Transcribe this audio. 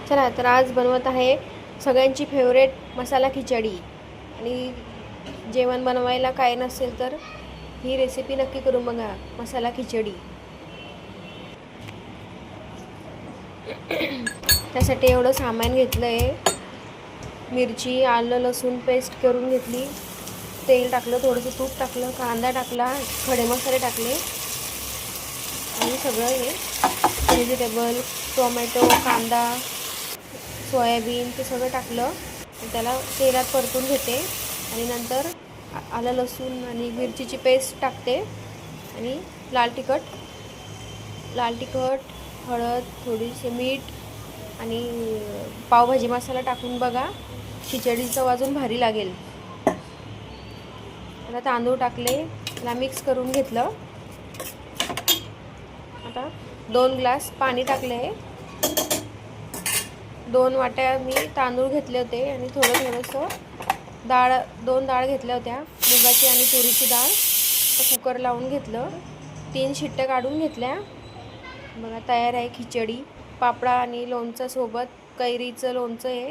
चला तर आज बनवत आहे सगळ्यांची फेवरेट मसाला खिचडी। आणि जेवण बनवायला काय नसेल तर ही रेसिपी नक्की करून बघा, मसाला खिचडी। त्यासाठी एवढं सामान घेतलंय। मिरची, आलं, लसूण पेस्ट करून घेतली, तेल टाकलं, थोडंसं तूप टाकलं, कांदा टाकला, खडे मसाले टाकले आणि सगळं हे व्हेजिटेबल, टोमॅटो, कांदा, सोयाबीन ते सगळं टाकलं आणि त्याला तेलात परतून घेते आणि नंतर आलं, लसूण आणि मिरचीची पेस्ट टाकते आणि लाल तिखट, हळद, थोडीशी मीठ आणि पावभाजी मसाला टाकून बघा, खिचडी चव अजून भारी लागेल। आता तांदूळ टाकले, त्याला मिक्स करून घेतलं। आता 2 ग्लास पाणी टाकले। 2 वाट्या मी तांदूळ घेतले होते आणि थोडंसं डाळ, 2 डाळ घेतल्या होत्या, मुगाची आणि तुरीची डाळ। तर कुकर लावून घेतलं, 3 शिट्ट्या काढून घेतल्या। बघा तयार आहे खिचडी। पापडा आणि लोणचं सोबत, कैरीचं लोणचं आहे।